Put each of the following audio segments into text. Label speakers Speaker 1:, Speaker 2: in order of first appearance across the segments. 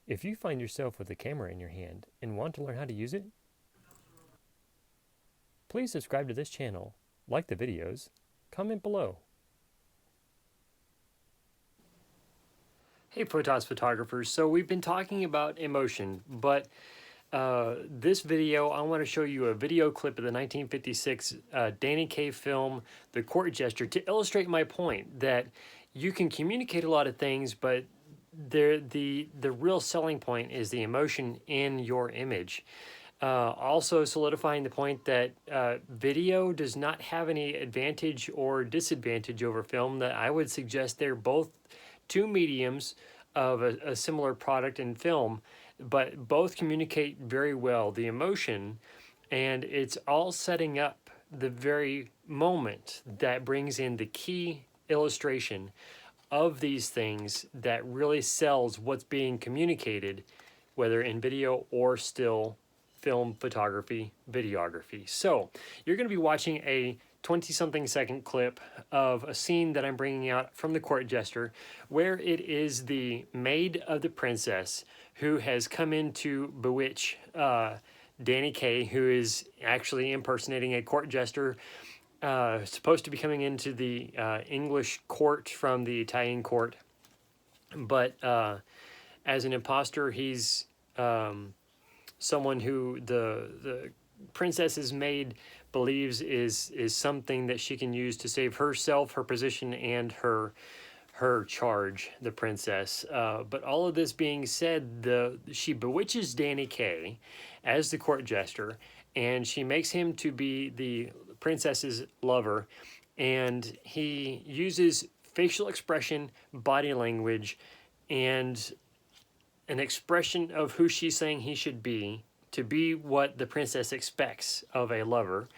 Speaker 1: If you find yourself with a camera in your hand and want to learn how to use it, please subscribe to this channel, like the videos, comment below. Hey Photos photographers, so we've been talking about emotion, but this video I want to show you a video clip of the 1956 Danny Kaye film, The Court Jester, to illustrate my point that you can communicate a lot of things, but the real selling point is the emotion in your image. Also solidifying the point that video does not have any advantage or disadvantage over film, that I would suggest they're both two mediums of a similar product in film, but both communicate very well the emotion, and it's all setting up the very moment that brings in the key illustration of these things that really sells what's being communicated, whether in video or still film photography, videography. So you're going to be watching a 20-something second clip of a scene that I'm bringing out from The Court Jester, where it is the maid of the princess who has come in to bewitch Danny Kaye, who is actually impersonating a court jester, supposed to be coming into the English court from the Italian court, but as an imposter, he's someone who the princess's maid believes is something that she can use to save herself, her position, and her charge, the princess. But all of this being said, she bewitches Danny Kaye as the court jester, and she makes him to be the princess's lover, and he uses facial expression, body language, and an expression of who she's saying he should be to be what the princess expects of a lover.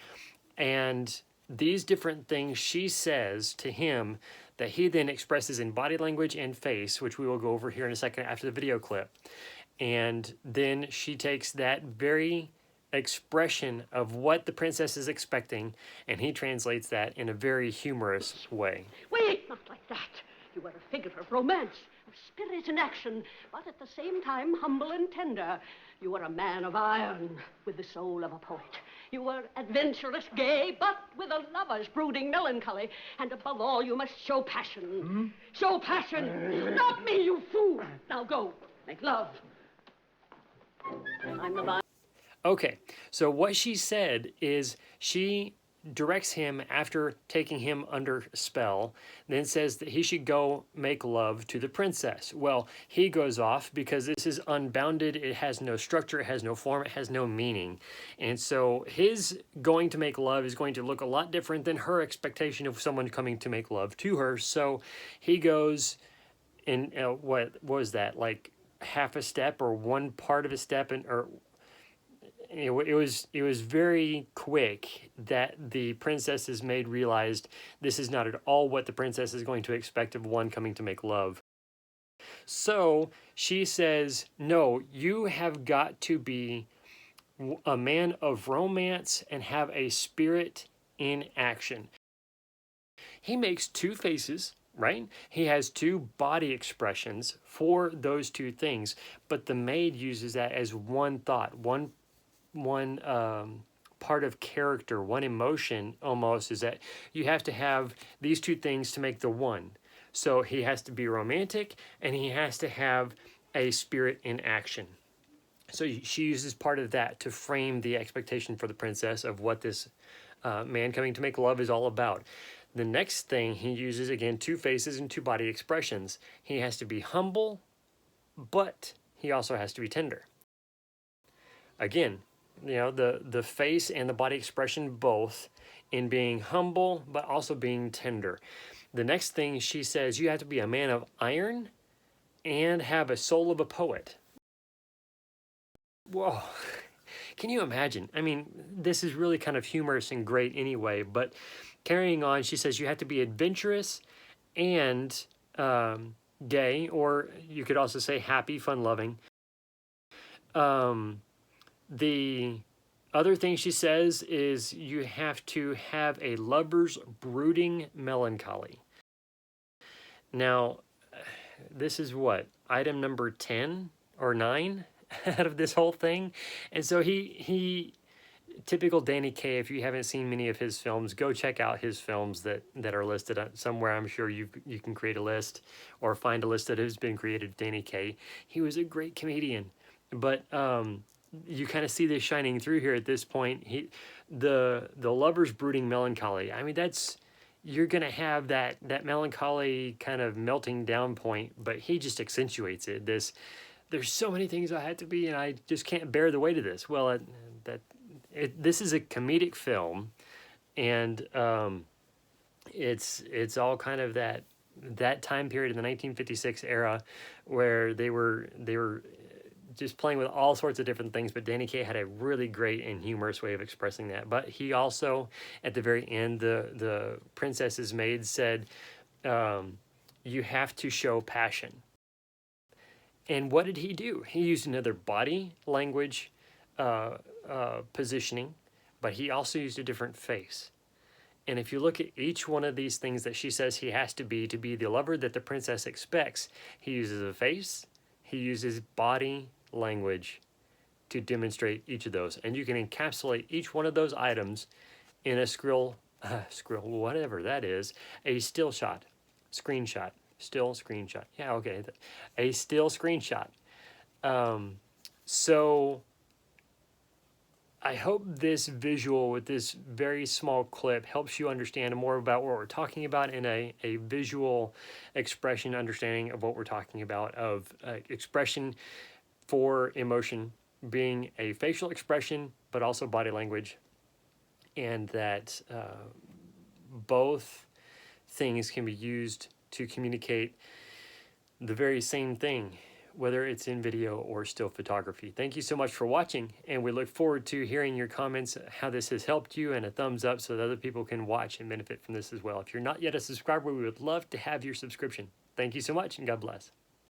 Speaker 1: And these different things she says to him that he then expresses in body language and face, which we will go over here in a second after the video clip. And then she takes that very expression of what the princess is expecting, and he translates that in a very humorous way.
Speaker 2: Wait, not like that. You were a figure of romance, of spirit and action, but at the same time humble and tender. You were a man of iron, with the soul of a poet. You were adventurous, gay, but with a lover's brooding melancholy. And above all, you must show passion. Show passion. Not me, you fool. Now go, make love. I'm the
Speaker 1: Okay, so what she said is she directs him after taking him under spell, then says that he should go make love to the princess. Well, he goes off because this is unbounded, it has no structure, it has no form, it has no meaning. And so his going to make love is going to look a lot different than her expectation of someone coming to make love to her. So he goes in, what was that, like half a step or one part of a step, or it was very quick that the princess's maid realized this is not at all what the princess is going to expect of one coming to make love. So she says, no, you have got to be a man of romance and have a spirit in action. He makes two faces, right? He has two body expressions for those two things, but the maid uses that as one thought, one part of character, one emotion almost, is that you have to have these two things to make the one. So he has to be romantic and he has to have a spirit in action. So she uses part of that to frame the expectation for the princess of what this man coming to make love is all about. The next thing he uses, again, two faces and two body expressions. He has to be humble, but he also has to be tender. Again, you know, the face and the body expression both in being humble but also being tender. The next thing she says, you have to be a man of iron and have a soul of a poet. Whoa, can you imagine? I mean, this is really kind of humorous and great anyway, but carrying on, she says you have to be adventurous and gay, or you could also say happy, fun-loving. The other thing she says is you have to have a lover's brooding melancholy. Now, this is what? Item number 10 or 9 out of this whole thing. And so he typical Danny Kaye. If you haven't seen many of his films, go check out his films that are listed somewhere. I'm sure you can create a list or find a list that has been created of Danny Kaye. He was a great comedian, but you kind of see this shining through here at this point. The lover's brooding melancholy. I mean, you're gonna have that melancholy kind of melting down point, but he just accentuates it. There's so many things I had to be, and I just can't bear the weight of this. Well, this is a comedic film, and it's all kind of that time period in the 1956 era where they were just playing with all sorts of different things, but Danny Kaye had a really great and humorous way of expressing that. But he also, at the very end, the princess's maid said, you have to show passion. And what did he do? He used another body language positioning, but he also used a different face. And if you look at each one of these things that she says he has to be the lover that the princess expects, he uses a face, he uses body language to demonstrate each of those. And you can encapsulate each one of those items in a scroll, whatever that is, a still shot, screenshot, still screenshot. Yeah, okay, a still screenshot. So I hope this visual with this very small clip helps you understand more about what we're talking about in a visual expression understanding of what we're talking about, of expression for emotion being a facial expression, but also body language, and that both things can be used to communicate the very same thing, whether it's in video or still photography. Thank you so much for watching, and we look forward to hearing your comments, how this has helped you, and a thumbs up so that other people can watch and benefit from this as well. If you're not yet a subscriber, we would love to have your subscription. Thank you so much, and God bless.